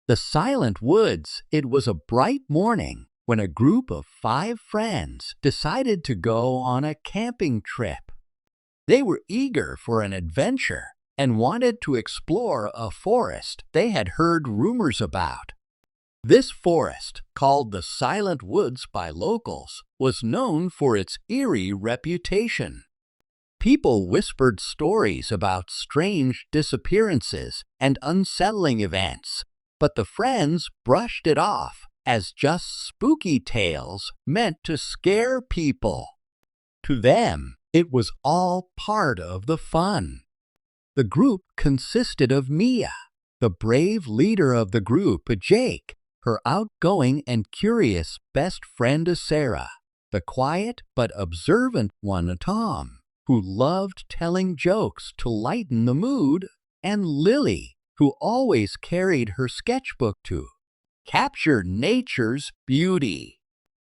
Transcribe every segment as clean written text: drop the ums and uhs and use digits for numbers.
The Silent Woods. It was a bright morning when a group of 5 friends decided to go on a camping trip. They were eager for an adventure and wanted to explore a forest they had heard rumors about. This forest, called the Silent Woods by locals, was known for its eerie reputation. People whispered stories about strange disappearances and unsettling events, but the friends brushed it off as just spooky tales meant to scare people. To them, it was all part of the fun. The group consisted of Mia, the brave leader of the group, Jake, her outgoing and curious best friend, Sarah, the quiet but observant one, Tom, who loved telling jokes to lighten the mood, and Lily, who always carried her sketchbook to capture nature's beauty.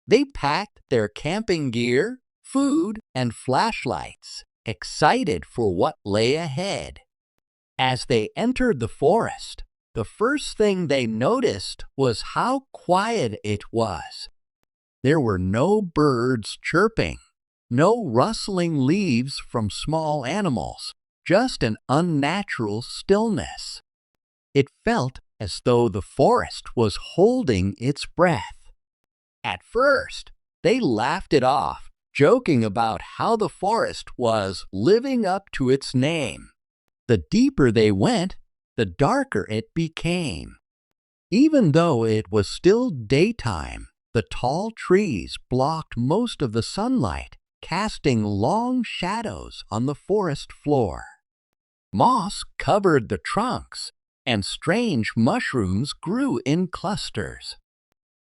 They packed their camping gear, food, and flashlights, excited for what lay ahead. As they entered the forest, the first thing they noticed was how quiet it was. There were no birds chirping, no rustling leaves from small animals, just an unnatural stillness. It felt as though the forest was holding its breath. At first, they laughed it off, joking about how the forest was living up to its name. The deeper they went, the darker it became. Even though it was still daytime, the tall trees blocked most of the sunlight, casting long shadows on the forest floor. Moss covered the trunks, and strange mushrooms grew in clusters.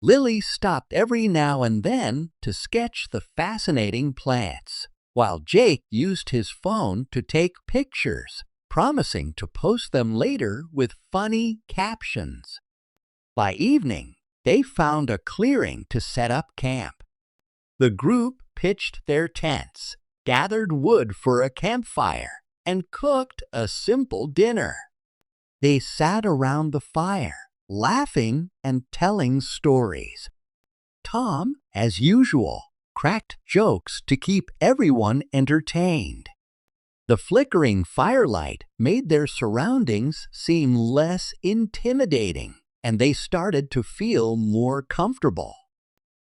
Lily stopped every now and then to sketch the fascinating plants, while Jake used his phone to take pictures, promising to post them later with funny captions. By evening, they found a clearing to set up camp. The group pitched their tents, gathered wood for a campfire, and cooked a simple dinner. They sat around the fire, laughing and telling stories. Tom, as usual, cracked jokes to keep everyone entertained. The flickering firelight made their surroundings seem less intimidating, and they started to feel more comfortable.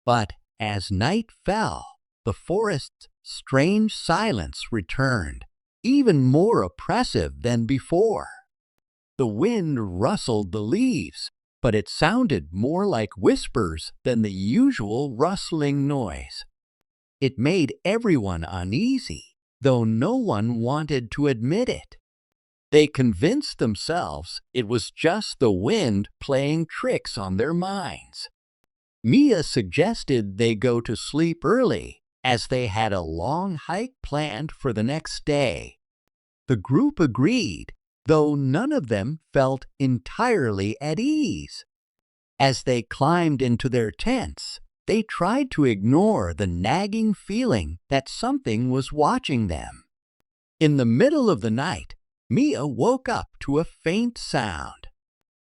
But as night fell, the forest's strange silence returned, even more oppressive than before. The wind rustled the leaves, but it sounded more like whispers than the usual rustling noise. It made everyone uneasy, though no one wanted to admit it. They convinced themselves it was just the wind playing tricks on their minds. Mia suggested they go to sleep early, as they had a long hike planned for the next day. The group agreed, though none of them felt entirely at ease. As they climbed into their tents, they tried to ignore the nagging feeling that something was watching them. In the middle of the night, Mia woke up to a faint sound.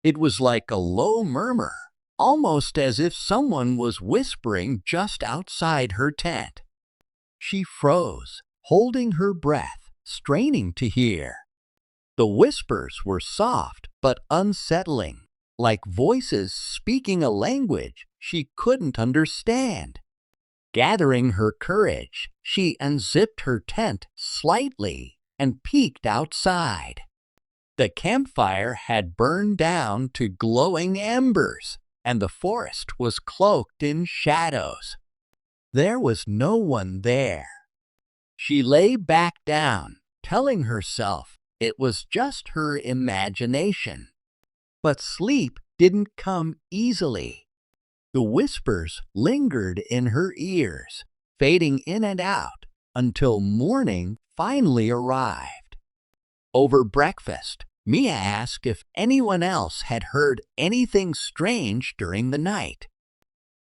It was like a low murmur, almost as if someone was whispering just outside her tent. She froze, holding her breath, straining to hear. The whispers were soft but unsettling, like voices speaking a language she couldn't understand. Gathering her courage, she unzipped her tent slightly and peeked outside. The campfire had burned down to glowing embers, and the forest was cloaked in shadows. There was no one there. She lay back down, telling herself it was just her imagination. But sleep didn't come easily. The whispers lingered in her ears, fading in and out until morning finally arrived. Over breakfast, Mia asked if anyone else had heard anything strange during the night.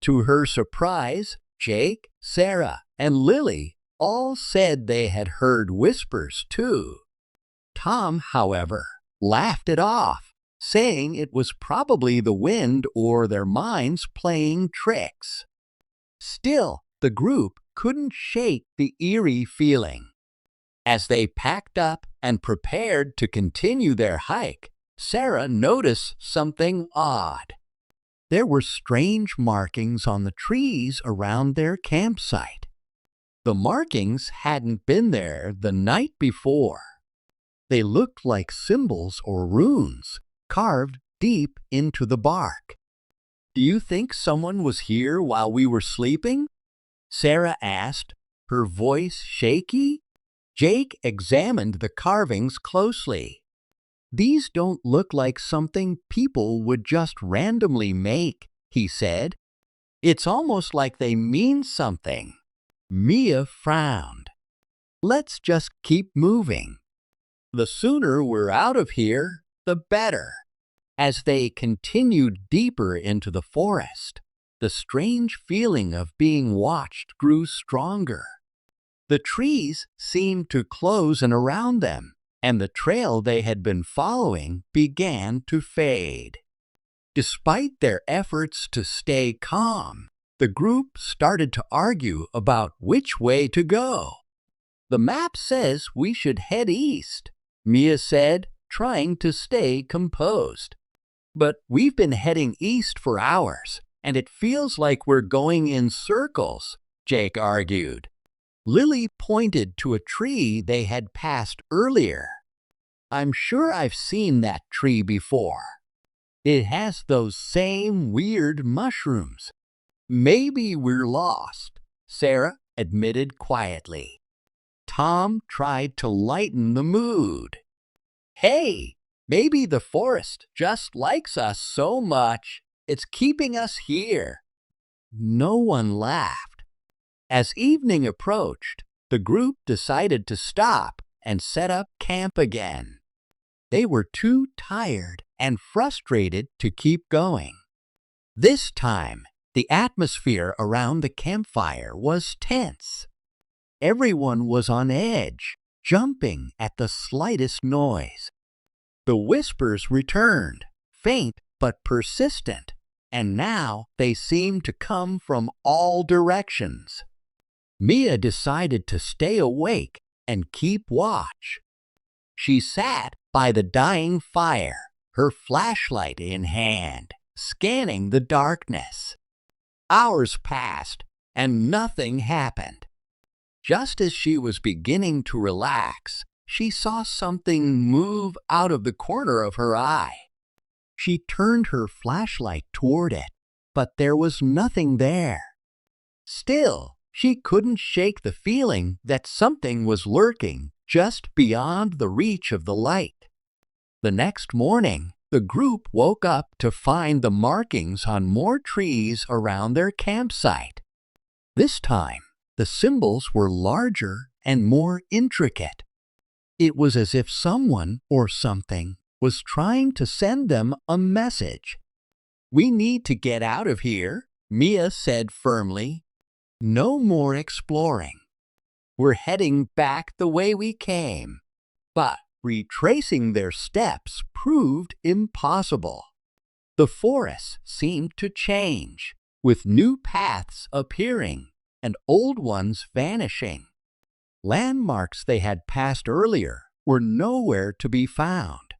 To her surprise, Jake, Sarah, and Lily all said they had heard whispers too. Tom, however, laughed it off, saying it was probably the wind or their minds playing tricks. Still, the group couldn't shake the eerie feeling. As they packed up and prepared to continue their hike, Sarah noticed something odd. There were strange markings on the trees around their campsite. The markings hadn't been there the night before. They looked like symbols or runes carved deep into the bark. "Do you think someone was here while we were sleeping?" Sarah asked, her voice shaky. Jake examined the carvings closely. "These don't look like something people would just randomly make," he said. "It's almost like they mean something." Mia frowned. "Let's just keep moving. The sooner we're out of here, the better." As they continued deeper into the forest, the strange feeling of being watched grew stronger. The trees seemed to close in around them, and the trail they had been following began to fade. Despite their efforts to stay calm, the group started to argue about which way to go. "The map says we should head east," Mia said, trying to stay composed. "But we've been heading east for hours, and it feels like we're going in circles," Jake argued. Lily pointed to a tree they had passed earlier. "I'm sure I've seen that tree before. It has those same weird mushrooms." "Maybe we're lost," Sarah admitted quietly. Tom tried to lighten the mood. "Hey, maybe the forest just likes us so much, it's keeping us here." No one laughed. As evening approached, the group decided to stop and set up camp again. They were too tired and frustrated to keep going. This time, the atmosphere around the campfire was tense. Everyone was on edge, jumping at the slightest noise. The whispers returned, faint but persistent, and now they seemed to come from all directions. Mia decided to stay awake and keep watch. She sat by the dying fire, her flashlight in hand, scanning the darkness. Hours passed, and nothing happened. Just as she was beginning to relax, she saw something move out of the corner of her eye. She turned her flashlight toward it, but there was nothing there. Still, she couldn't shake the feeling that something was lurking just beyond the reach of the light. The next morning, the group woke up to find the markings on more trees around their campsite. This time, the symbols were larger and more intricate. It was as if someone or something was trying to send them a message. "We need to get out of here," Mia said firmly. "No more exploring. We're heading back the way we came." But retracing their steps proved impossible. The forest seemed to change, with new paths appearing and old ones vanishing. Landmarks they had passed earlier were nowhere to be found.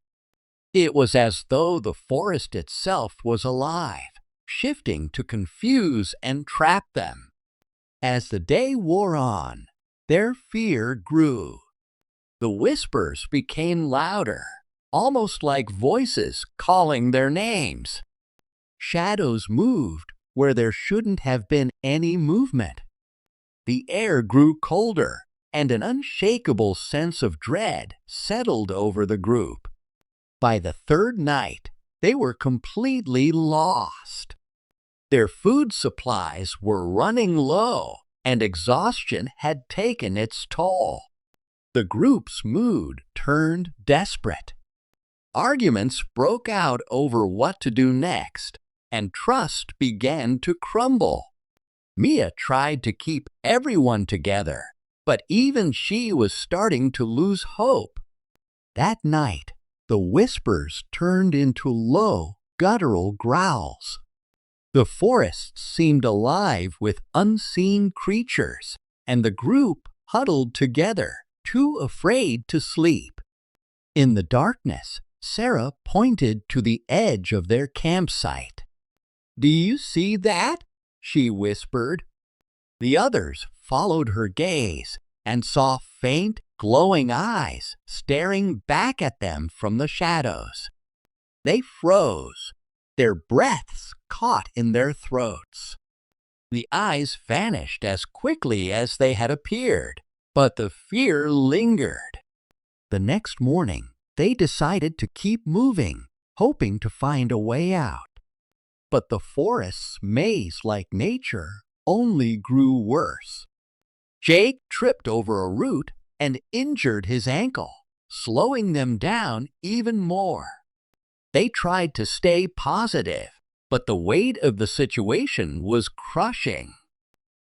It was as though the forest itself was alive, shifting to confuse and trap them. As the day wore on, their fear grew. The whispers became louder, almost like voices calling their names. Shadows moved where there shouldn't have been any movement. The air grew colder, and an unshakable sense of dread settled over the group. By the third night, they were completely lost. Their food supplies were running low, and exhaustion had taken its toll. The group's mood turned desperate. Arguments broke out over what to do next, and trust began to crumble. Mia tried to keep everyone together, but even she was starting to lose hope. That night, the whispers turned into low, guttural growls. The forest seemed alive with unseen creatures, and the group huddled together, too afraid to sleep. In the darkness, Sarah pointed to the edge of their campsite. "Do you see that?" she whispered. The others followed her gaze and saw faint, glowing eyes staring back at them from the shadows. They froze, their breaths caught in their throats. The eyes vanished as quickly as they had appeared, but the fear lingered. The next morning, they decided to keep moving, hoping to find a way out. But the forest's maze-like nature only grew worse. Jake tripped over a root and injured his ankle, slowing them down even more. They tried to stay positive, but the weight of the situation was crushing.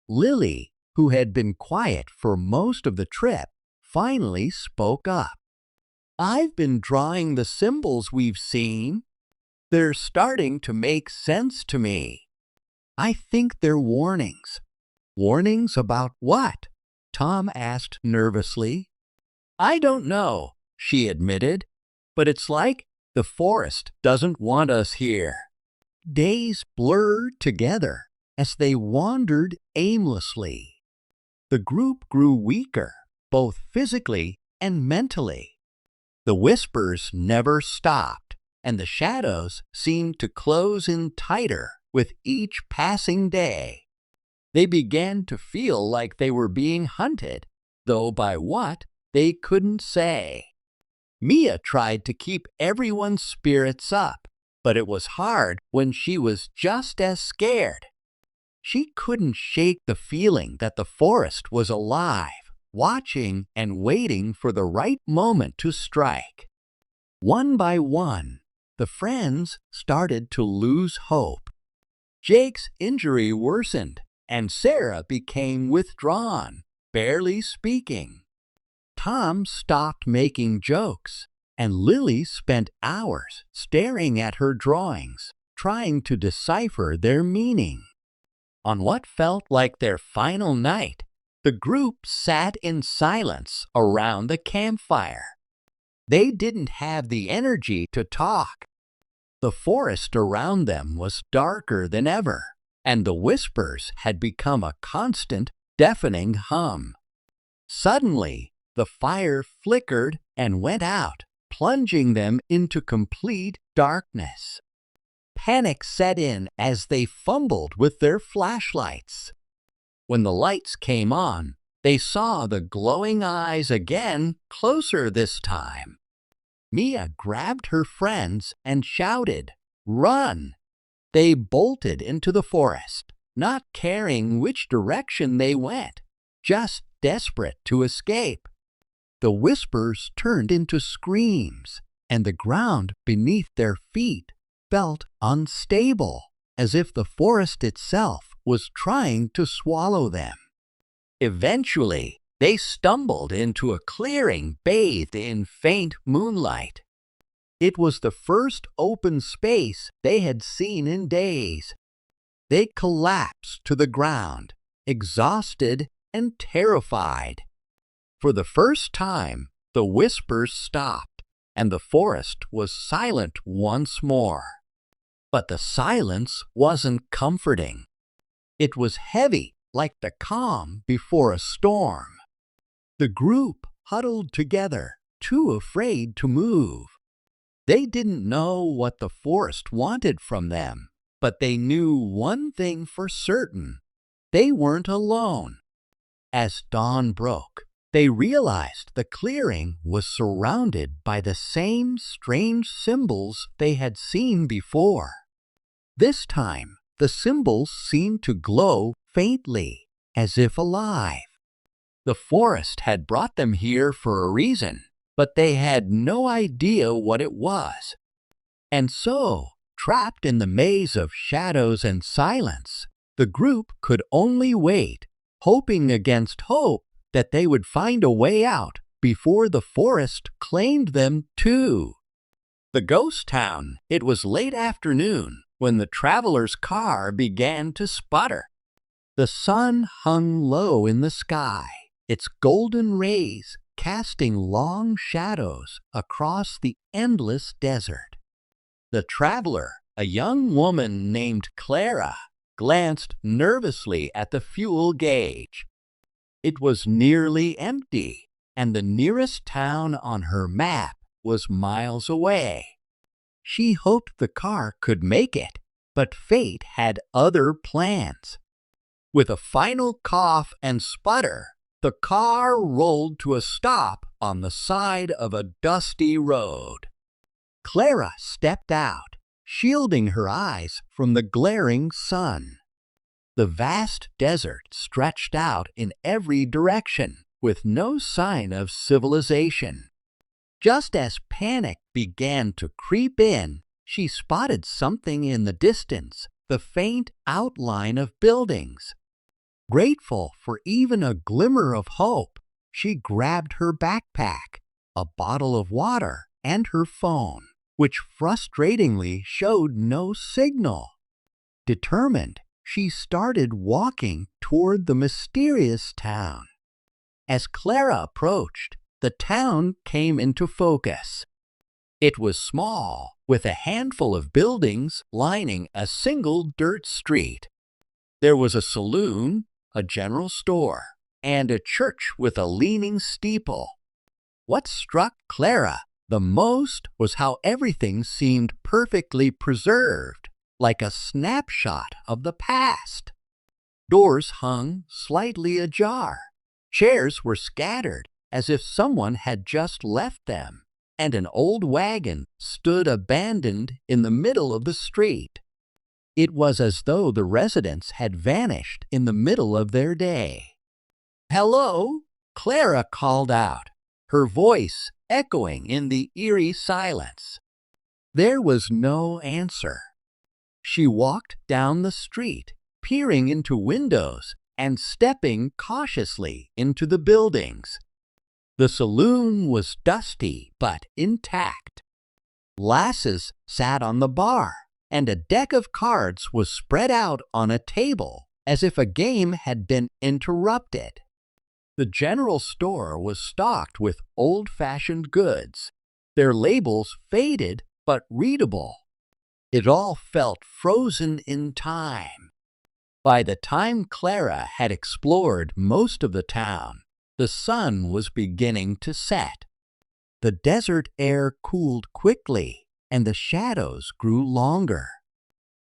Lily, who had been quiet for most of the trip, finally spoke up. "I've been drawing the symbols we've seen. They're starting to make sense to me. I think they're warnings." "Warnings about what?" Tom asked nervously. "I don't know," she admitted, "but it's like the forest doesn't want us here." Days blurred together as they wandered aimlessly. The group grew weaker, both physically and mentally. The whispers never stopped, and the shadows seemed to close in tighter with each passing day. They began to feel like they were being hunted, though by what, they couldn't say. Mia tried to keep everyone's spirits up, but it was hard when she was just as scared. She couldn't shake the feeling that the forest was alive, watching and waiting for the right moment to strike. One by one, the friends started to lose hope. Jake's injury worsened, and Sarah became withdrawn, barely speaking. Tom stopped making jokes, and Lily spent hours staring at her drawings, trying to decipher their meaning. On what felt like their final night, the group sat in silence around the campfire. They didn't have the energy to talk. The forest around them was darker than ever, and the whispers had become a constant, deafening hum. Suddenly, the fire flickered and went out, plunging them into complete darkness. Panic set in as they fumbled with their flashlights. When the lights came on, they saw the glowing eyes again, closer this time. Mia grabbed her friends and shouted, "Run!" They bolted into the forest, not caring which direction they went, just desperate to escape. The whispers turned into screams, and the ground beneath their feet felt unstable, as if the forest itself was trying to swallow them. Eventually, they stumbled into a clearing bathed in faint moonlight. It was the first open space they had seen in days. They collapsed to the ground, exhausted and terrified. For the first time, the whispers stopped, and the forest was silent once more. But the silence wasn't comforting. It was heavy, like the calm before a storm. The group huddled together, too afraid to move. They didn't know what the forest wanted from them, but they knew one thing for certain: they weren't alone. As dawn broke, they realized the clearing was surrounded by the same strange symbols they had seen before. This time, the symbols seemed to glow faintly, as if alive. The forest had brought them here for a reason, but they had no idea what it was. And so, trapped in the maze of shadows and silence, the group could only wait, hoping against hope that they would find a way out before the forest claimed them too. The ghost town. It was late afternoon when the traveler's car began to sputter. The sun hung low in the sky, its golden rays casting long shadows across the endless desert. The traveler, a young woman named Clara, glanced nervously at the fuel gauge. It was nearly empty, and the nearest town on her map was miles away. She hoped the car could make it, but fate had other plans. With a final cough and sputter, the car rolled to a stop on the side of a dusty road. Clara stepped out, shielding her eyes from the glaring sun. The vast desert stretched out in every direction, with no sign of civilization. Just as panic began to creep in, she spotted something in the distance, the faint outline of buildings. Grateful for even a glimmer of hope, she grabbed her backpack, a bottle of water, and her phone, which frustratingly showed no signal. Determined, she started walking toward the mysterious town. As Clara approached, the town came into focus. It was small, with a handful of buildings lining a single dirt street. There was a saloon, a general store, and a church with a leaning steeple. What struck Clara the most was how everything seemed perfectly preserved, like a snapshot of the past. Doors hung slightly ajar. Chairs were scattered as if someone had just left them, and an old wagon stood abandoned in the middle of the street. It was as though the residents had vanished in the middle of their day. "Hello," Clara called out, her voice echoing in the eerie silence. There was no answer. She walked down the street, peering into windows and stepping cautiously into the buildings. The saloon was dusty but intact. Lasses sat on the bar, and a deck of cards was spread out on a table as if a game had been interrupted. The general store was stocked with old-fashioned goods, their labels faded but readable. It all felt frozen in time. By the time Clara had explored most of the town, the sun was beginning to set. The desert air cooled quickly, and the shadows grew longer.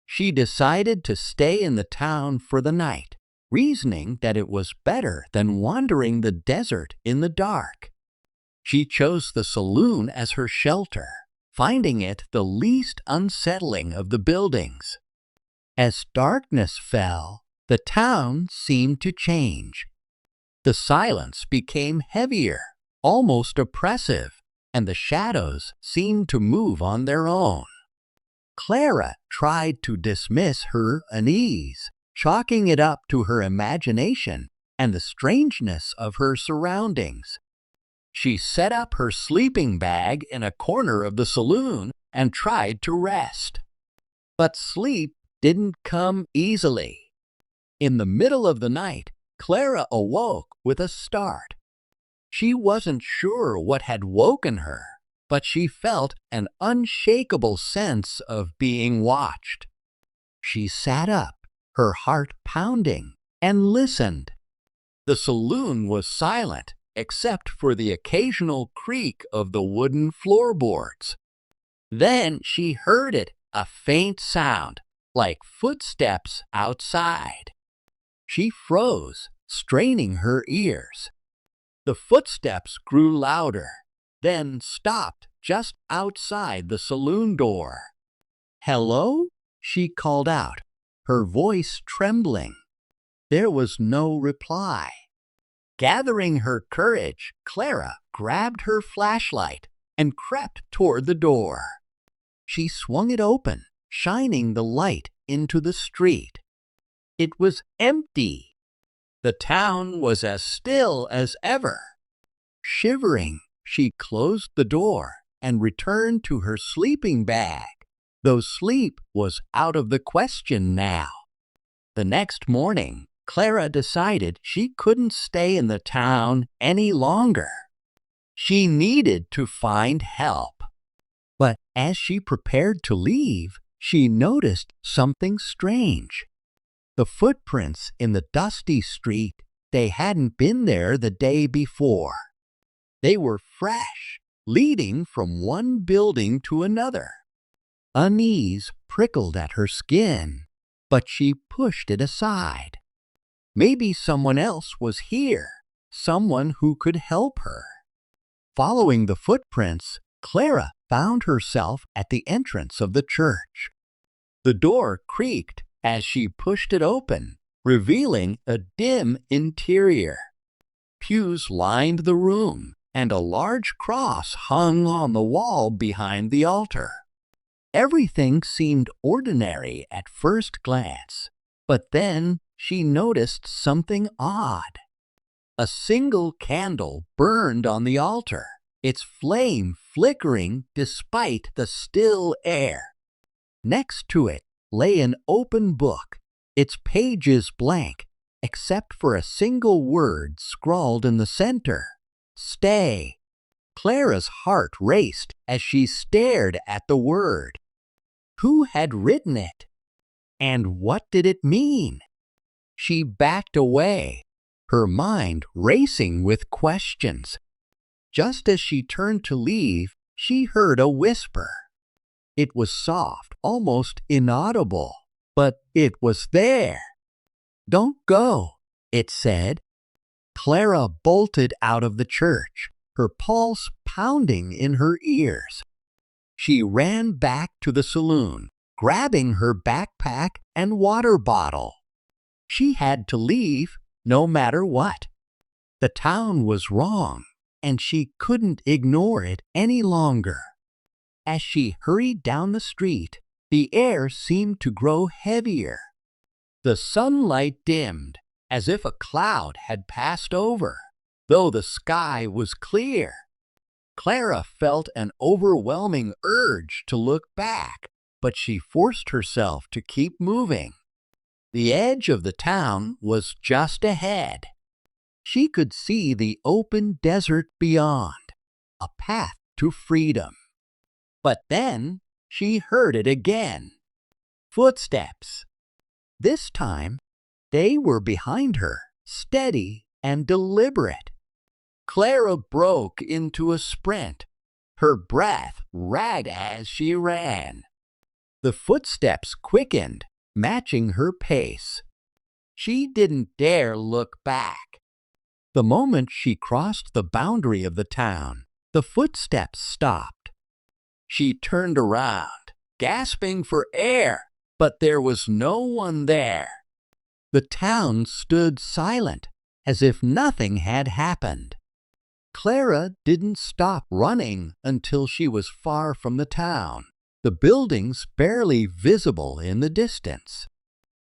She decided to stay in the town for the night, reasoning that it was better than wandering the desert in the dark. She chose the saloon as her shelter, finding it the least unsettling of the buildings. As darkness fell, the town seemed to change. The silence became heavier, almost oppressive, and the shadows seemed to move on their own. Clara tried to dismiss her unease, chalking it up to her imagination and the strangeness of her surroundings. She set up her sleeping bag in a corner of the saloon and tried to rest. But sleep didn't come easily. In the middle of the night, Clara awoke with a start. She wasn't sure what had woken her, but she felt an unshakable sense of being watched. She sat up, her heart pounding, and listened. The saloon was silent, except for the occasional creak of the wooden floorboards. Then she heard it, a faint sound, like footsteps outside. She froze, straining her ears. The footsteps grew louder, then stopped just outside the saloon door. "Hello?" she called out, her voice trembling. There was no reply. Gathering her courage, Clara grabbed her flashlight and crept toward the door. She swung it open, shining the light into the street. It was empty. The town was as still as ever. Shivering, she closed the door and returned to her sleeping bag, though sleep was out of the question now. The next morning, Clara decided she couldn't stay in the town any longer. She needed to find help. But as she prepared to leave, she noticed something strange. The footprints in the dusty street, they hadn't been there the day before. They were fresh, leading from one building to another. Unease prickled at her skin, but she pushed it aside. Maybe someone else was here, someone who could help her. Following the footprints, Clara found herself at the entrance of the church. The door creaked as she pushed it open, revealing a dim interior. Pews lined the room, and a large cross hung on the wall behind the altar. Everything seemed ordinary at first glance, but then she noticed something odd. A single candle burned on the altar, its flame flickering despite the still air. Next to it lay an open book, its pages blank, except for a single word scrawled in the center: "Stay." Clara's heart raced as she stared at the word. Who had written it? And what did it mean? She backed away, her mind racing with questions. Just as she turned to leave, she heard a whisper. It was soft, almost inaudible, but it was there. "Don't go," it said. Clara bolted out of the church, her pulse pounding in her ears. She ran back to the saloon, grabbing her backpack and water bottle. She had to leave no matter what. The town was wrong, and she couldn't ignore it any longer. As she hurried down the street, the air seemed to grow heavier. The sunlight dimmed, as if a cloud had passed over, though the sky was clear. Clara felt an overwhelming urge to look back, but she forced herself to keep moving. The edge of the town was just ahead. She could see the open desert beyond, a path to freedom. But then she heard it again. Footsteps. This time, they were behind her, steady and deliberate. Clara broke into a sprint, her breath ragged as she ran. The footsteps quickened, matching her pace. She didn't dare look back. The moment she crossed the boundary of the town, the footsteps stopped. She turned around, gasping for air, but there was no one there. The town stood silent, as if nothing had happened. Clara didn't stop running until she was far from the town, the buildings barely visible in the distance.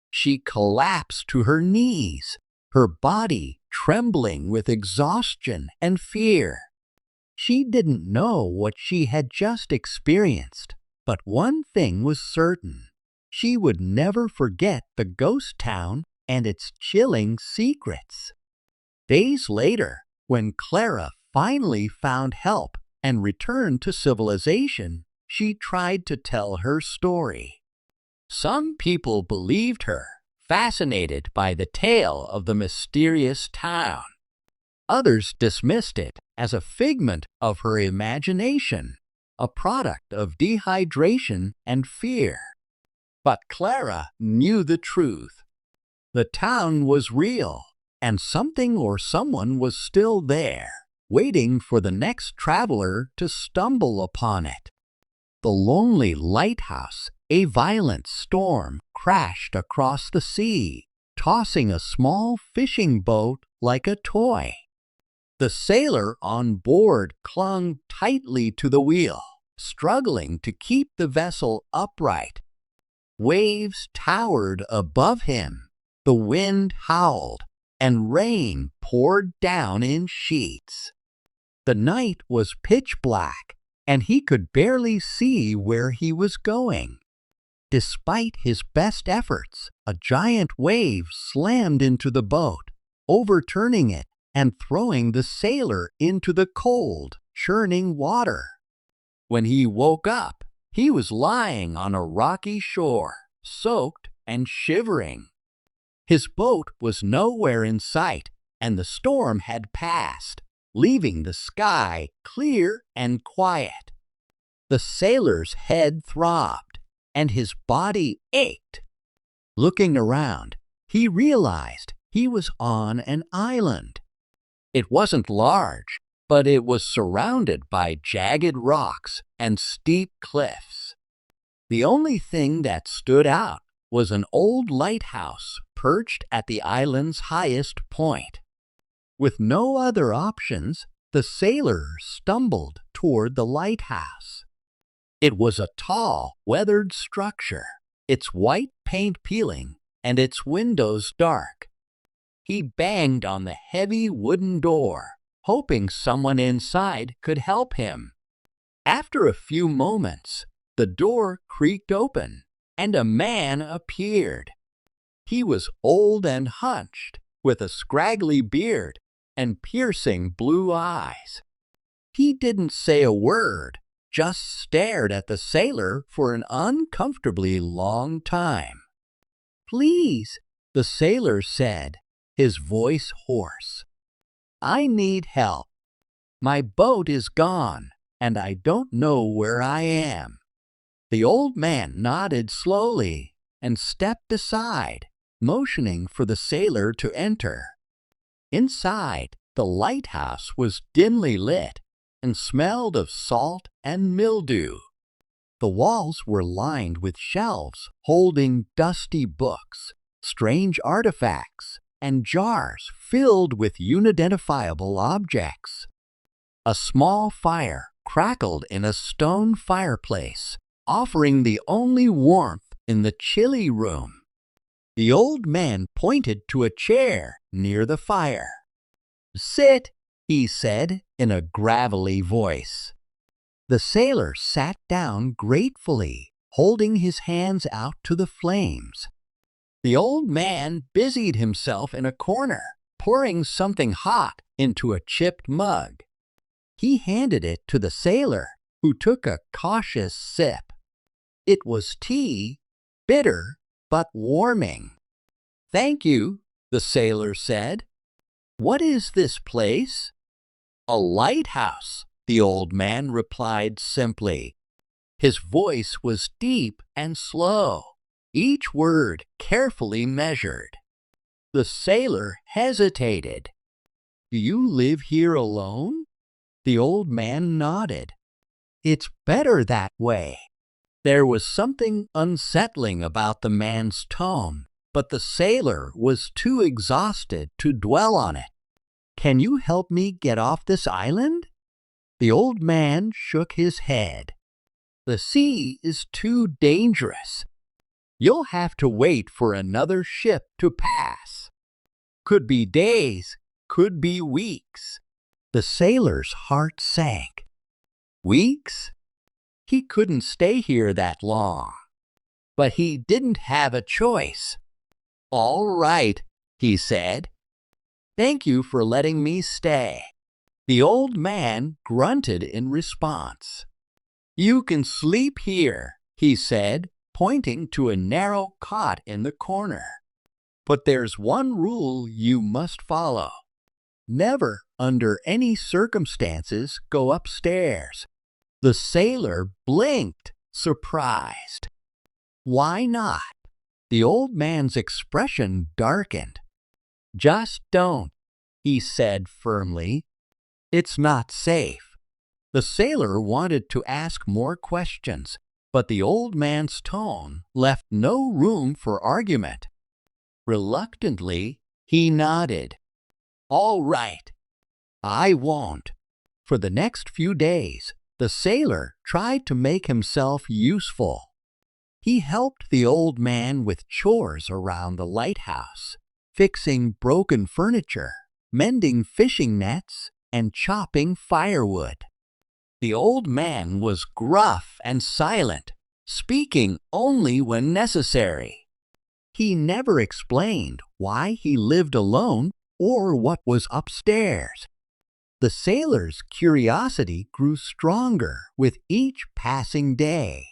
She collapsed to her knees, her body trembling with exhaustion and fear. She didn't know what she had just experienced, but one thing was certain. She would never forget the ghost town and its chilling secrets. Days later, when Clara finally found help and returned to civilization, she tried to tell her story. Some people believed her, fascinated by the tale of the mysterious town. Others dismissed it as a figment of her imagination, a product of dehydration and fear. But Clara knew the truth. The town was real, and something or someone was still there, waiting for the next traveler to stumble upon it. The lonely lighthouse, a violent storm crashed across the sea, tossing a small fishing boat like a toy. The sailor on board clung tightly to the wheel, struggling to keep the vessel upright. Waves towered above him, the wind howled, and rain poured down in sheets. The night was pitch black, and he could barely see where he was going. Despite his best efforts, a giant wave slammed into the boat, overturning it and throwing the sailor into the cold, churning water. When he woke up, he was lying on a rocky shore, soaked and shivering. His boat was nowhere in sight, and the storm had passed, leaving the sky clear and quiet. The sailor's head throbbed, and his body ached. Looking around, he realized he was on an island. It wasn't large, but it was surrounded by jagged rocks and steep cliffs. The only thing that stood out was an old lighthouse perched at the island's highest point. With no other options, the sailor stumbled toward the lighthouse. It was a tall, weathered structure, its white paint peeling and its windows dark. He banged on the heavy wooden door, hoping someone inside could help him. After a few moments, the door creaked open, and a man appeared. He was old and hunched, with a scraggly beard and piercing blue eyes. He didn't say a word, just stared at the sailor for an uncomfortably long time. "Please," the sailor said, his voice hoarse. "I need help. My boat is gone, and I don't know where I am." The old man nodded slowly and stepped aside, motioning for the sailor to enter. Inside, the lighthouse was dimly lit and smelled of salt and mildew. The walls were lined with shelves holding dusty books, strange artifacts, and jars filled with unidentifiable objects. A small fire crackled in a stone fireplace, offering the only warmth in the chilly room. The old man pointed to a chair near the fire. "Sit," he said in a gravelly voice. The sailor sat down gratefully, holding his hands out to the flames. The old man busied himself in a corner, pouring something hot into a chipped mug. He handed it to the sailor, who took a cautious sip. It was tea, bitter but warming. "Thank you," the sailor said. "What is this place?" "A lighthouse," the old man replied simply. His voice was deep and slow, each word carefully measured. The sailor hesitated. "Do you live here alone?" The old man nodded. "It's better that way." There was something unsettling about the man's tone, but the sailor was too exhausted to dwell on it. "Can you help me get off this island?" The old man shook his head. "The sea is too dangerous. You'll have to wait for another ship to pass. Could be days, could be weeks." The sailor's heart sank. Weeks? He couldn't stay here that long. But he didn't have a choice. "All right," he said. "Thank you for letting me stay." The old man grunted in response. "You can sleep here," he said, pointing to a narrow cot in the corner. "But there's one rule you must follow. Never, under any circumstances, go upstairs." The sailor blinked, surprised. "Why not?" The old man's expression darkened. "Just don't," he said firmly. "It's not safe." The sailor wanted to ask more questions, but the old man's tone left no room for argument. Reluctantly, he nodded. "All right, I won't." For the next few days, the sailor tried to make himself useful. He helped the old man with chores around the lighthouse, fixing broken furniture, mending fishing nets, and chopping firewood. The old man was gruff and silent, speaking only when necessary. He never explained why he lived alone or what was upstairs. The sailor's curiosity grew stronger with each passing day.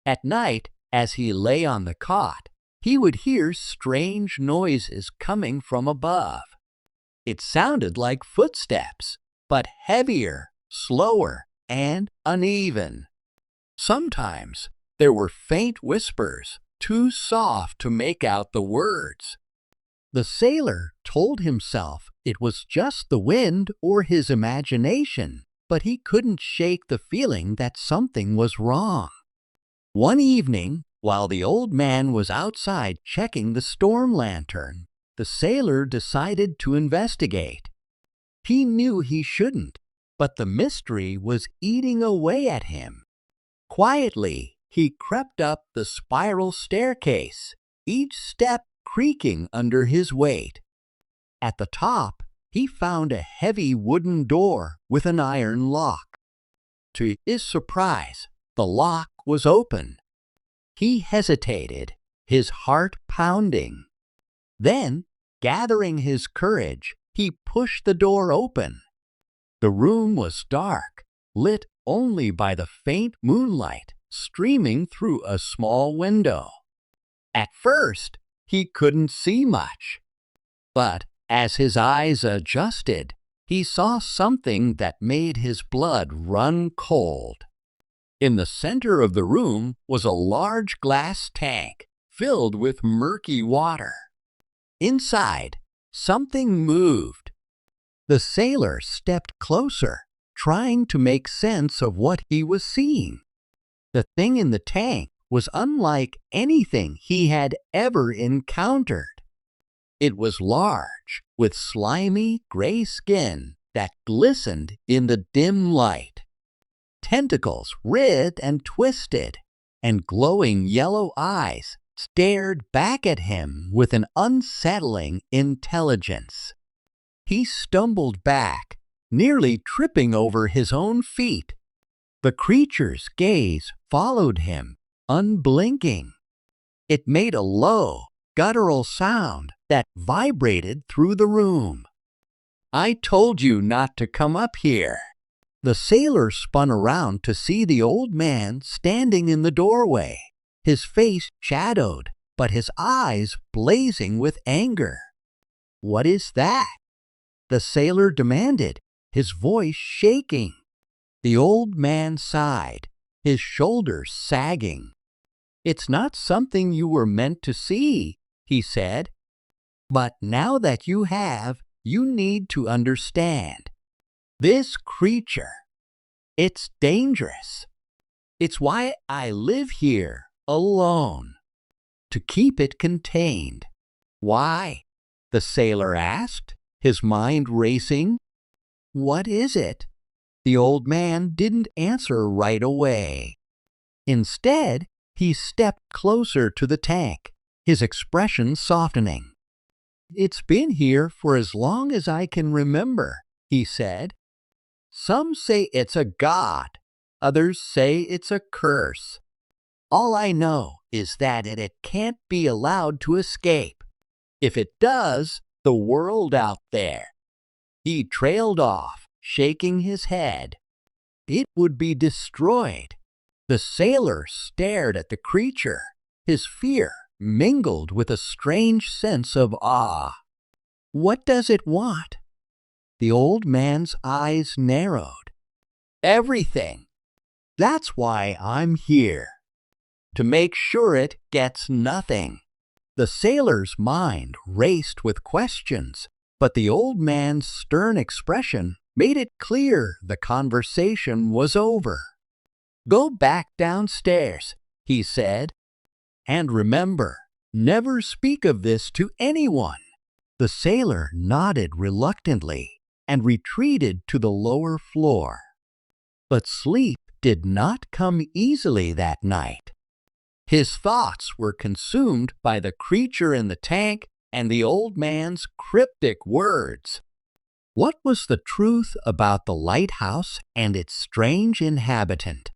At night, as he lay on the cot, he would hear strange noises coming from above. It sounded like footsteps, but heavier, slower, and uneven. Sometimes there were faint whispers, too soft to make out the words. The sailor told himself it was just the wind or his imagination, but he couldn't shake the feeling that something was wrong. One evening, while the old man was outside checking the storm lantern, the sailor decided to investigate. He knew he shouldn't, but the mystery was eating away at him. Quietly, he crept up the spiral staircase, each step creaking under his weight. At the top, he found a heavy wooden door with an iron lock. To his surprise, the lock was open. He hesitated, his heart pounding. Then, gathering his courage, he pushed the door open. The room was dark, lit only by the faint moonlight streaming through a small window. At first, he couldn't see much. But as his eyes adjusted, he saw something that made his blood run cold. In the center of the room was a large glass tank filled with murky water. Inside, something moved. The sailor stepped closer, trying to make sense of what he was seeing. The thing in the tank was unlike anything he had ever encountered. It was large, with slimy gray skin that glistened in the dim light. Tentacles writhed and twisted, and glowing yellow eyes stared back at him with an unsettling intelligence. He stumbled back, nearly tripping over his own feet. The creature's gaze followed him, unblinking. It made a low, guttural sound that vibrated through the room. "I told you not to come up here." The sailor spun around to see the old man standing in the doorway, his face shadowed, but his eyes blazing with anger. "What is that?" the sailor demanded, his voice shaking. The old man sighed, his shoulders sagging. "It's not something you were meant to see," he said. "But now that you have, you need to understand. This creature, it's dangerous. It's why I live here alone, to keep it contained." "Why?" the sailor asked, his mind racing. "What is it?" The old man didn't answer right away. Instead, he stepped closer to the tank, his expression softening. "It's been here for as long as I can remember," he said. "Some say it's a god, others say it's a curse. All I know is that it can't be allowed to escape. If it does, the world out there." He trailed off, shaking his head. "It would be destroyed." The sailor stared at the creature, his fear mingled with a strange sense of awe. "What does it want?" The old man's eyes narrowed. "Everything. That's why I'm here. To make sure it gets nothing." The sailor's mind raced with questions, but the old man's stern expression made it clear the conversation was over. "Go back downstairs," he said. "And remember, never speak of this to anyone." The sailor nodded reluctantly and retreated to the lower floor. But sleep did not come easily that night. His thoughts were consumed by the creature in the tank and the old man's cryptic words. What was the truth about the lighthouse and its strange inhabitant?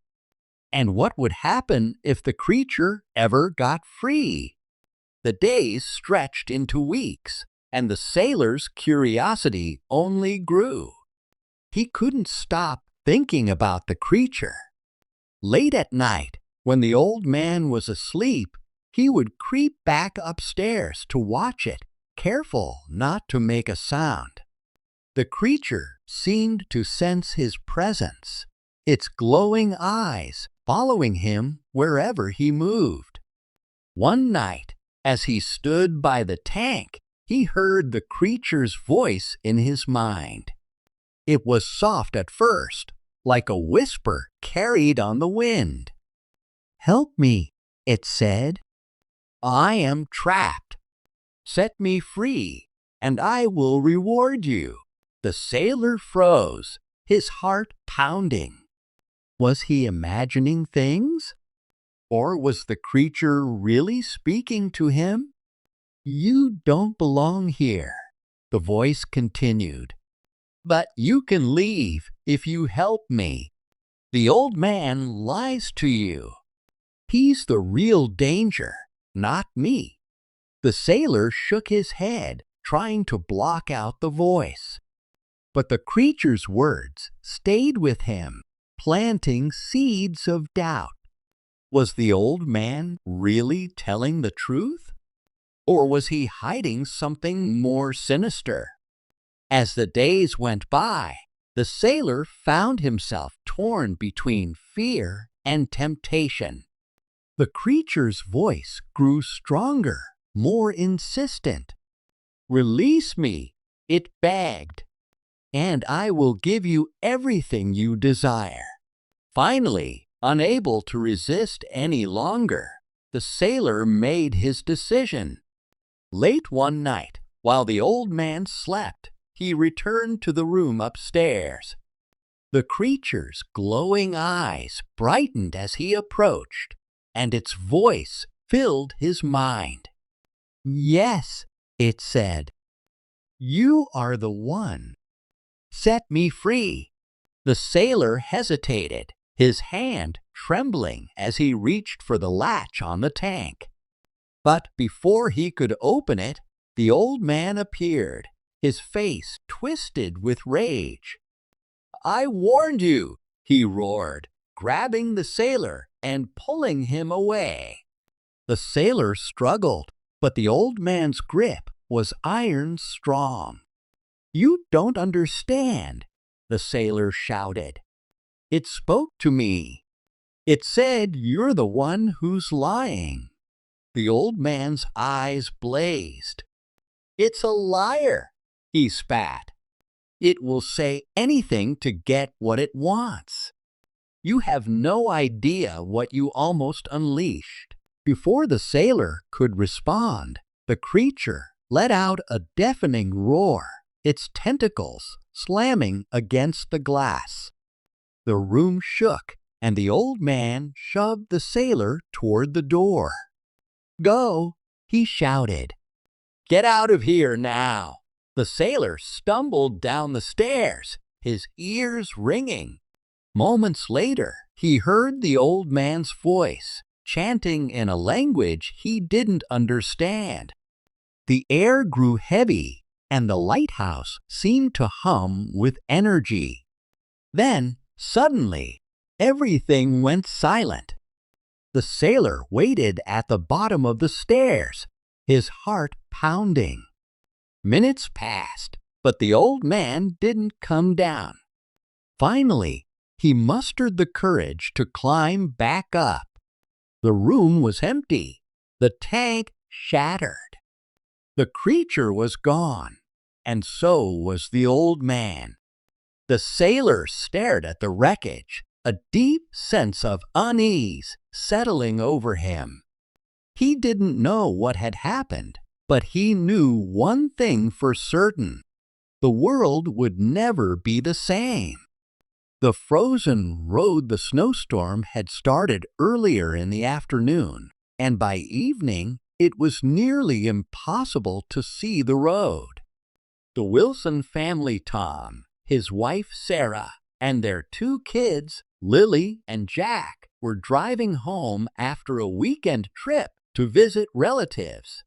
And what would happen if the creature ever got free? The days stretched into weeks, and the sailor's curiosity only grew. He couldn't stop thinking about the creature. Late at night, when the old man was asleep, he would creep back upstairs to watch it, careful not to make a sound. The creature seemed to sense his presence, its glowing eyes following him wherever he moved. One night, as he stood by the tank, he heard the creature's voice in his mind. It was soft at first, like a whisper carried on the wind. "Help me," it said. "I am trapped. Set me free, and I will reward you." The sailor froze, his heart pounding. Was he imagining things? Or was the creature really speaking to him? "You don't belong here," the voice continued. "But you can leave if you help me. The old man lies to you. He's the real danger, not me." The sailor shook his head, trying to block out the voice. But the creature's words stayed with him, planting seeds of doubt. Was the old man really telling the truth? Or was he hiding something more sinister? As the days went by, the sailor found himself torn between fear and temptation. The creature's voice grew stronger, more insistent. "Release me," it begged, "and I will give you everything you desire." Finally, unable to resist any longer, the sailor made his decision. Late one night, while the old man slept, he returned to the room upstairs. The creature's glowing eyes brightened as he approached, and its voice filled his mind. "Yes," it said, "you are the one. Set me free." The sailor hesitated, his hand trembling as he reached for the latch on the tank. But before he could open it, the old man appeared, his face twisted with rage. "I warned you," he roared, grabbing the sailor and pulling him away. The sailor struggled, but the old man's grip was iron strong. "You don't understand," the sailor shouted. "It spoke to me. It said you're the one who's lying." The old man's eyes blazed. "It's a liar," he spat. "It will say anything to get what it wants. You have no idea what you almost unleashed." Before the sailor could respond, the creature let out a deafening roar, its tentacles slamming against the glass. The room shook, and the old man shoved the sailor toward the door. "Go," he shouted. "Get out of here now." The sailor stumbled down the stairs, his ears ringing. Moments later, he heard the old man's voice, chanting in a language he didn't understand. The air grew heavy, and the lighthouse seemed to hum with energy. Then, suddenly, everything went silent. The sailor waited at the bottom of the stairs, his heart pounding. Minutes passed, but the old man didn't come down. Finally, he mustered the courage to climb back up. The room was empty, the tank shattered. The creature was gone, and so was the old man. The sailor stared at the wreckage, a deep sense of unease settling over him. He didn't know what had happened, but he knew one thing for certain: the world would never be the same. The frozen road the snowstorm had started earlier in the afternoon, and by evening it was nearly impossible to see the road. The Wilson family, Tom, his wife Sarah, and their two kids, Lily and Jack, were driving home after a weekend trip to visit relatives.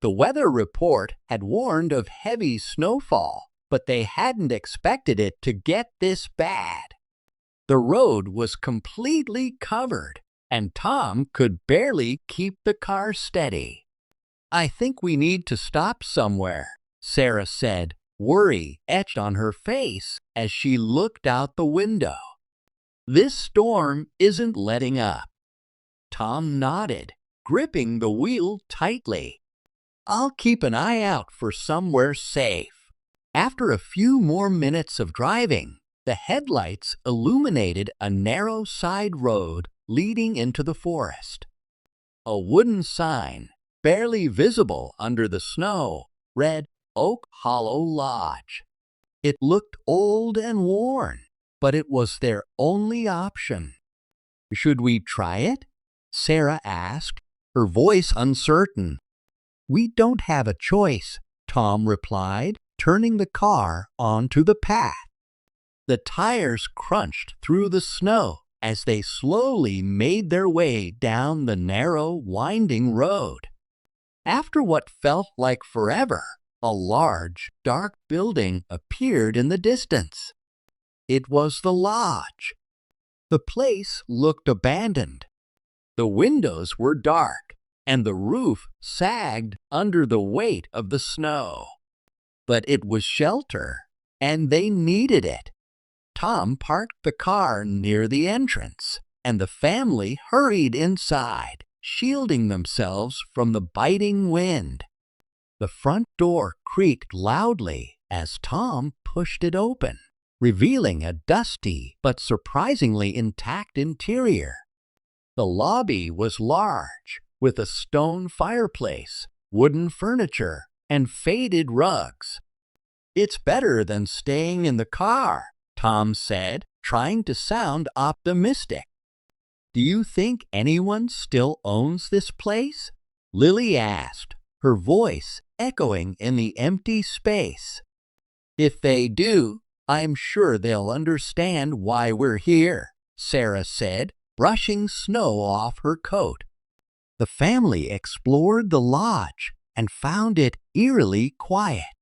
The weather report had warned of heavy snowfall, but they hadn't expected it to get this bad. The road was completely covered, and Tom could barely keep the car steady. "I think we need to stop somewhere," Sarah said, worry etched on her face as she looked out the window. "This storm isn't letting up." Tom nodded, gripping the wheel tightly. "I'll keep an eye out for somewhere safe." After a few more minutes of driving, the headlights illuminated a narrow side road leading into the forest. A wooden sign, barely visible under the snow, read Oak Hollow Lodge. It looked old and worn, but it was their only option. "Should we try it?" Sarah asked, her voice uncertain. "We don't have a choice," Tom replied, turning the car onto the path. The tires crunched through the snow as they slowly made their way down the narrow, winding road. After what felt like forever, a large, dark building appeared in the distance. It was the lodge. The place looked abandoned. The windows were dark, and the roof sagged under the weight of the snow. But it was shelter, and they needed it. Tom parked the car near the entrance, and the family hurried inside, shielding themselves from the biting wind. The front door creaked loudly as Tom pushed it open, revealing a dusty but surprisingly intact interior. The lobby was large, with a stone fireplace, wooden furniture, and faded rugs. "It's better than staying in the car," Tom said, trying to sound optimistic. "Do you think anyone still owns this place?" Lily asked, her voice echoing in the empty space. "If they do, I'm sure they'll understand why we're here," Sarah said, brushing snow off her coat. The family explored the lodge and found it eerily quiet.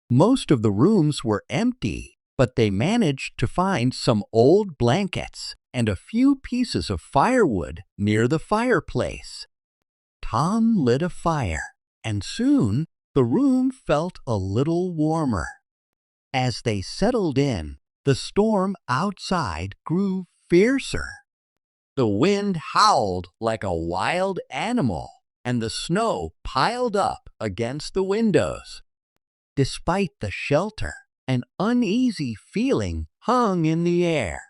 Most of the rooms were empty, but they managed to find some old blankets and a few pieces of firewood near the fireplace. Tom lit a fire, and soon the room felt a little warmer. As they settled in, the storm outside grew fiercer. The wind howled like a wild animal, and the snow piled up against the windows. Despite the shelter, an uneasy feeling hung in the air.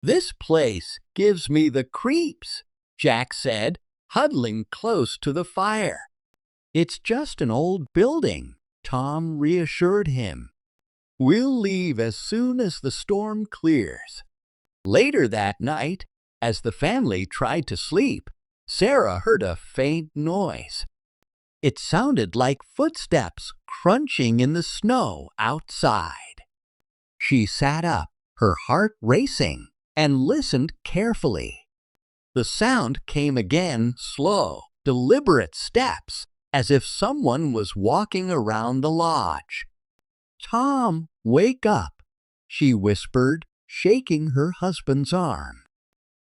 "This place gives me the creeps," Jack said, huddling close to the fire. "It's just an old building," Tom reassured him. "We'll leave as soon as the storm clears." Later that night, as the family tried to sleep, Sarah heard a faint noise. It sounded like footsteps crunching in the snow outside. She sat up, her heart racing, and listened carefully. The sound came again, slow, deliberate steps, as if someone was walking around the lodge. "Tom, wake up," she whispered, shaking her husband's arm.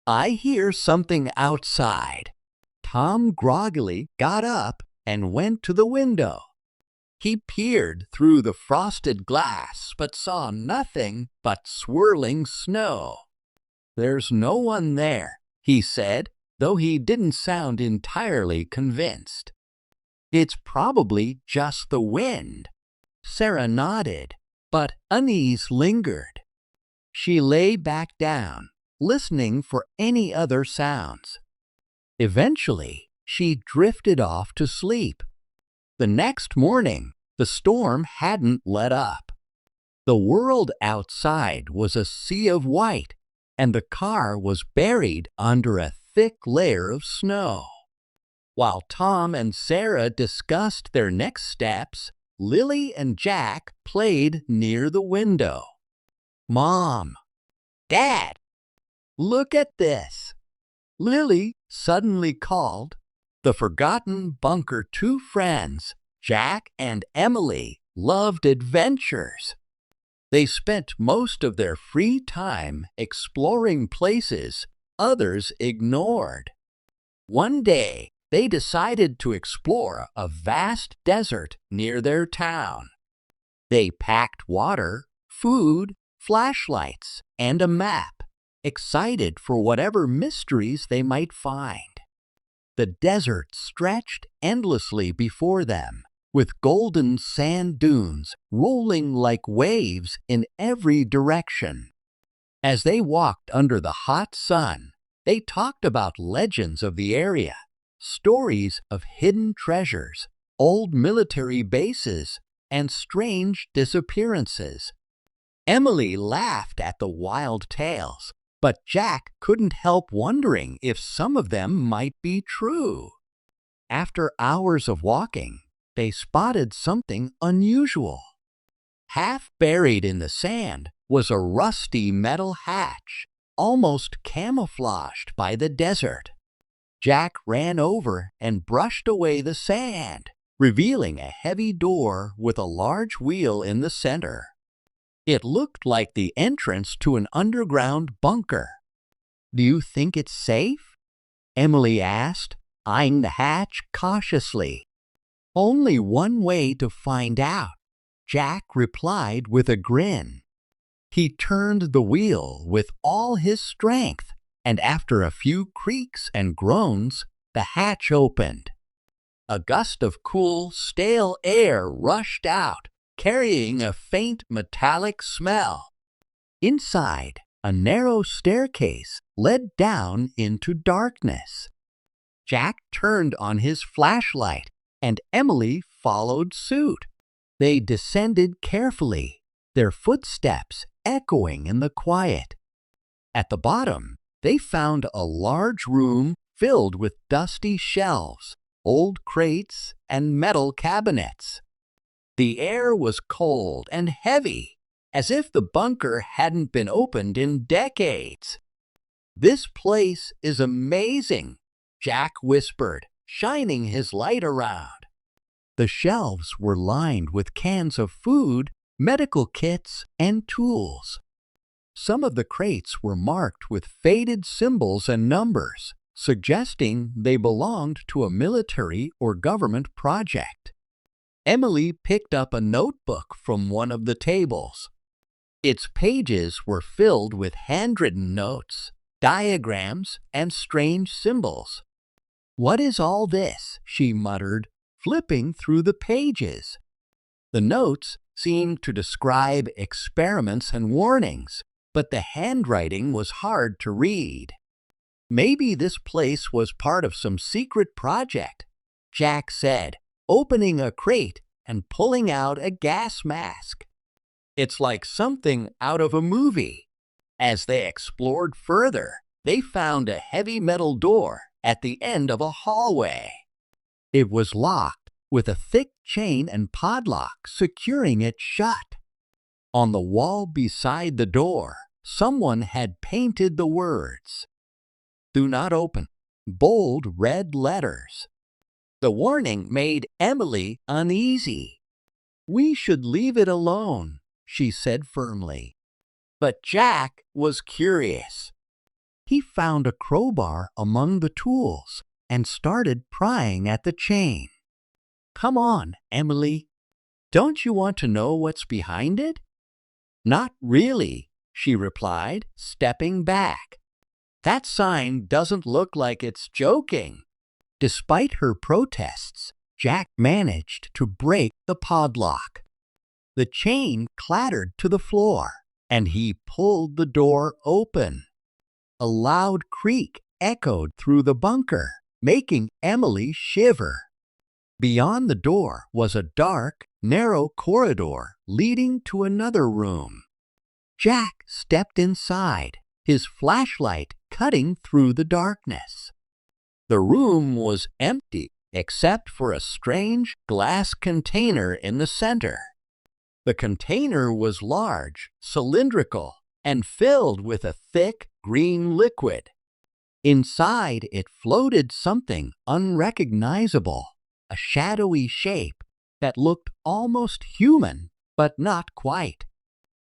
"I hear something outside." Tom groggily got up and went to the window. He peered through the frosted glass, but saw nothing but swirling snow. "There's no one there," he said, though he didn't sound entirely convinced. "It's probably just the wind." Sarah nodded, but unease lingered. She lay back down, listening for any other sounds. Eventually, she drifted off to sleep. The next morning, the storm hadn't let up. The world outside was a sea of white, and the car was buried under a thick layer of snow. While Tom and Sarah discussed their next steps, Lily and Jack played near the window. "Mom, Dad, look at this!" Lily suddenly called. The forgotten Bunker two friends, Jack and Emily, loved adventures. They spent most of their free time exploring places others ignored. One day, they decided to explore a vast desert near their town. They packed water, food, flashlights, and a map, excited for whatever mysteries they might find. The desert stretched endlessly before them, with golden sand dunes rolling like waves in every direction. As they walked under the hot sun, they talked about legends of the area, stories of hidden treasures, old military bases, and strange disappearances. Emily laughed at the wild tales, but Jack couldn't help wondering if some of them might be true. After hours of walking, they spotted something unusual. Half buried in the sand was a rusty metal hatch, almost camouflaged by the desert. Jack ran over and brushed away the sand, revealing a heavy door with a large wheel in the center. It looked like the entrance to an underground bunker. "Do you think it's safe?" Emily asked, eyeing the hatch cautiously. "Only one way to find out," Jack replied with a grin. He turned the wheel with all his strength, and after a few creaks and groans, the hatch opened. A gust of cool, stale air rushed out, carrying a faint metallic smell. Inside, a narrow staircase led down into darkness. Jack turned on his flashlight, and Emily followed suit. They descended carefully, their footsteps echoing in the quiet. At the bottom, they found a large room filled with dusty shelves, old crates, and metal cabinets. The air was cold and heavy, as if the bunker hadn't been opened in decades. "This place is amazing," Jack whispered, shining his light around. The shelves were lined with cans of food, medical kits, and tools. Some of the crates were marked with faded symbols and numbers, suggesting they belonged to a military or government project. Emily picked up a notebook from one of the tables. Its pages were filled with handwritten notes, diagrams, and strange symbols. "What is all this?" she muttered, flipping through the pages. The notes seemed to describe experiments and warnings, but the handwriting was hard to read. "Maybe this place was part of some secret project," Jack said, opening a crate and pulling out a gas mask. "It's like something out of a movie." As they explored further, they found a heavy metal door at the end of a hallway. It was locked, with a thick chain and padlock securing it shut. On the wall beside the door, someone had painted the words, "Do not open," bold red letters. The warning made Emily uneasy. "We should leave it alone," she said firmly. But Jack was curious. He found a crowbar among the tools and started prying at the chain. "Come on, Emily. Don't you want to know what's behind it?" "Not really," she replied, stepping back. "That sign doesn't look like it's joking." Despite her protests, Jack managed to break the padlock. The chain clattered to the floor, and he pulled the door open. A loud creak echoed through the bunker, making Emily shiver. Beyond the door was a dark, narrow corridor leading to another room. Jack stepped inside, his flashlight cutting through the darkness. The room was empty except for a strange glass container in the center. The container was large, cylindrical, and filled with a thick green liquid. Inside it floated something unrecognizable, a shadowy shape that looked almost human, but not quite.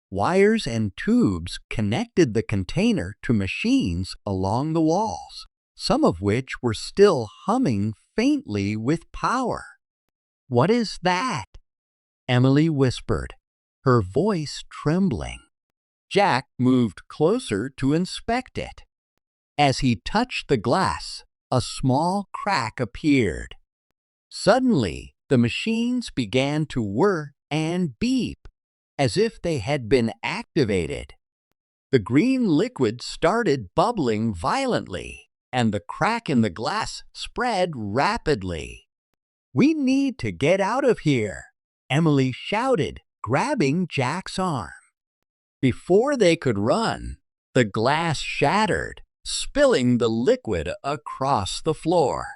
Wires and tubes connected the container to machines along the walls, some of which were still humming faintly with power. "What is that?" Emily whispered, her voice trembling. Jack moved closer to inspect it. As he touched the glass, a small crack appeared. Suddenly, the machines began to whir and beep, as if they had been activated. The green liquid started bubbling violently, and the crack in the glass spread rapidly. "We need to get out of here," Emily shouted, grabbing Jack's arm. Before they could run, the glass shattered, spilling the liquid across the floor.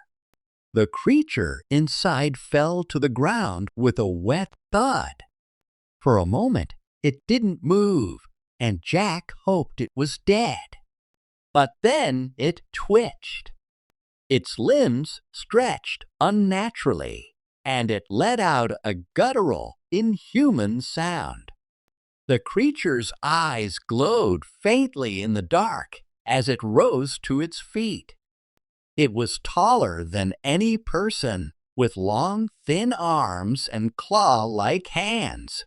The creature inside fell to the ground with a wet thud. For a moment, it didn't move, and Jack hoped it was dead. But then it twitched. Its limbs stretched unnaturally, and it let out a guttural, inhuman sound. The creature's eyes glowed faintly in the dark as it rose to its feet. It was taller than any person, with long, thin arms and claw-like hands.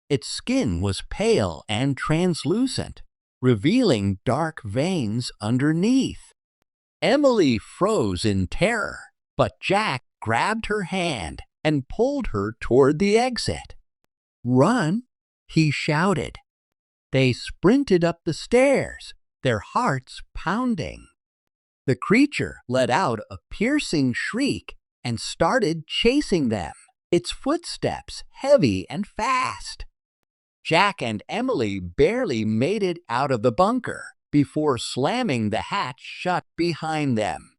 Its skin was pale and translucent, revealing dark veins underneath. Emily froze in terror, but Jack grabbed her hand and pulled her toward the exit. "Run!" he shouted. They sprinted up the stairs, their hearts pounding. The creature let out a piercing shriek and started chasing them, its footsteps heavy and fast. Jack and Emily barely made it out of the bunker before slamming the hatch shut behind them.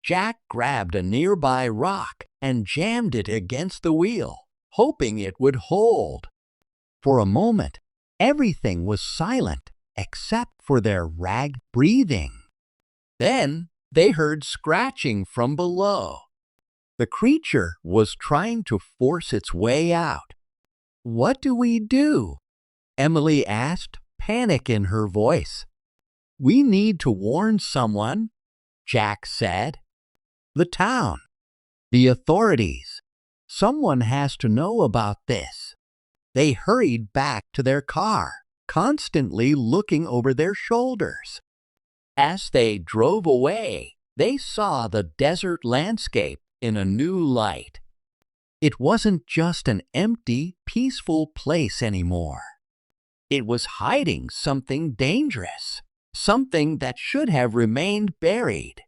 Jack grabbed a nearby rock and jammed it against the wheel, hoping it would hold. For a moment, everything was silent except for their ragged breathing. Then they heard scratching from below. The creature was trying to force its way out. "What do we do?" Emily asked, panic in her voice. "We need to warn someone," Jack said. "The town. The authorities. Someone has to know about this." They hurried back to their car, constantly looking over their shoulders. As they drove away, they saw the desert landscape in a new light. It wasn't just an empty, peaceful place anymore. It was hiding something dangerous, something that should have remained buried.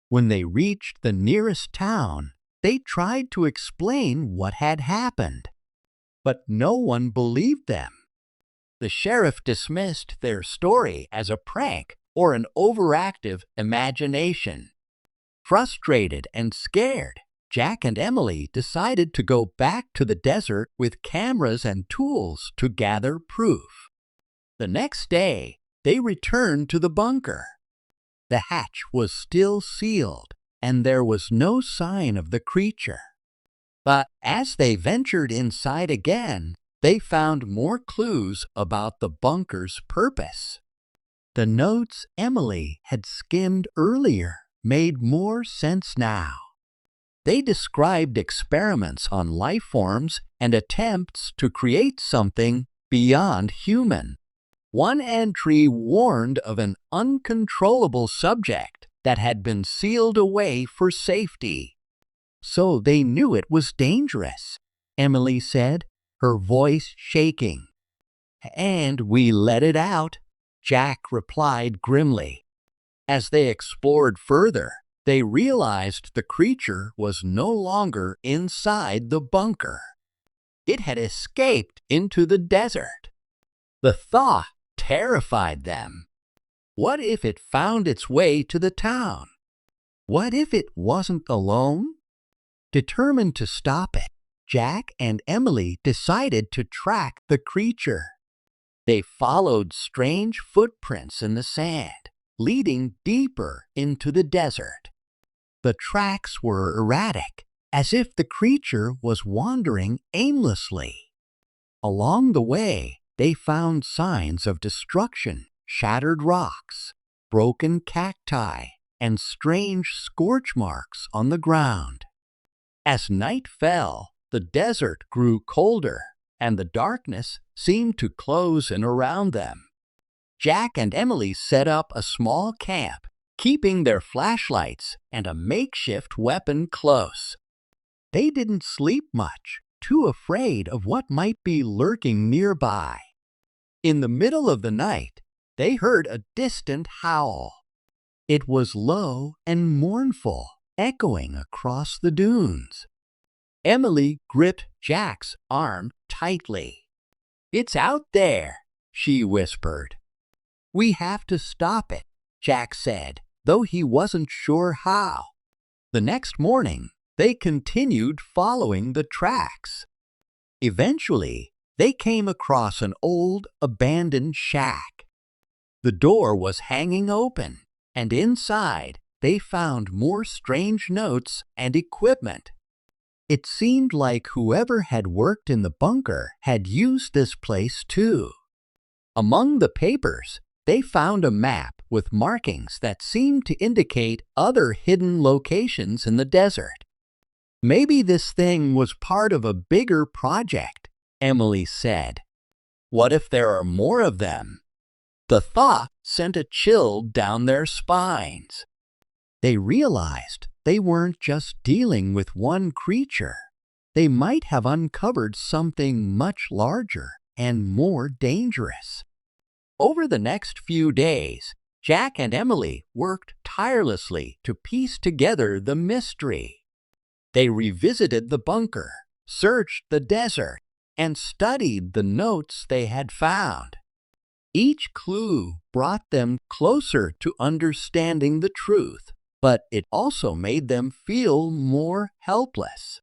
When they reached the nearest town, they tried to explain what had happened. But no one believed them. The sheriff dismissed their story as a prank or an overactive imagination. Frustrated and scared, Jack and Emily decided to go back to the desert with cameras and tools to gather proof. The next day, they returned to the bunker. The hatch was still sealed, and there was no sign of the creature. But as they ventured inside again, they found more clues about the bunker's purpose. The notes Emily had skimmed earlier made more sense now. They described experiments on life forms and attempts to create something beyond human. One entry warned of an uncontrollable subject that had been sealed away for safety. "So they knew it was dangerous," Emily said, her voice shaking. "And we let it out," Jack replied grimly. As they explored further, they realized the creature was no longer inside the bunker. It had escaped into the desert. The thought terrified them. What if it found its way to the town? What if it wasn't alone? Determined to stop it, Jack and Emily decided to track the creature. They followed strange footprints in the sand, leading deeper into the desert. The tracks were erratic, as if the creature was wandering aimlessly. Along the way, they found signs of destruction, shattered rocks, broken cacti, and strange scorch marks on the ground. As night fell, the desert grew colder, and the darkness seemed to close in around them. Jack and Emily set up a small camp, keeping their flashlights and a makeshift weapon close. They didn't sleep much, too afraid of what might be lurking nearby. In the middle of the night, they heard a distant howl. It was low and mournful, echoing across the dunes. Emily gripped Jack's arm tightly. "It's out there," she whispered. "We have to stop it," Jack said, though he wasn't sure how. The next morning, they continued following the tracks. Eventually, they came across an old, abandoned shack. The door was hanging open, and inside, they found more strange notes and equipment. It seemed like whoever had worked in the bunker had used this place too. Among the papers, they found a map with markings that seemed to indicate other hidden locations in the desert. "Maybe this thing was part of a bigger project," Emily said. "What if there are more of them?" The thought sent a chill down their spines. They realized they weren't just dealing with one creature. They might have uncovered something much larger and more dangerous. Over the next few days, Jack and Emily worked tirelessly to piece together the mystery. They revisited the bunker, searched the desert, and studied the notes they had found. Each clue brought them closer to understanding the truth, but it also made them feel more helpless.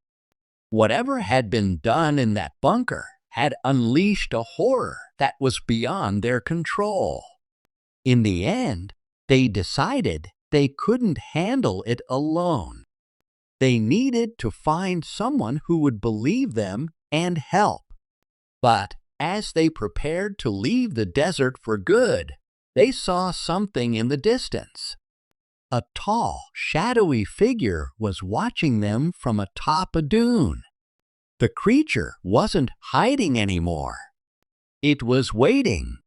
Whatever had been done in that bunker had unleashed a horror that was beyond their control. In the end, they decided they couldn't handle it alone. They needed to find someone who would believe them and help. But as they prepared to leave the desert for good, they saw something in the distance. A tall, shadowy figure was watching them from atop a dune. The creature wasn't hiding anymore. It was waiting,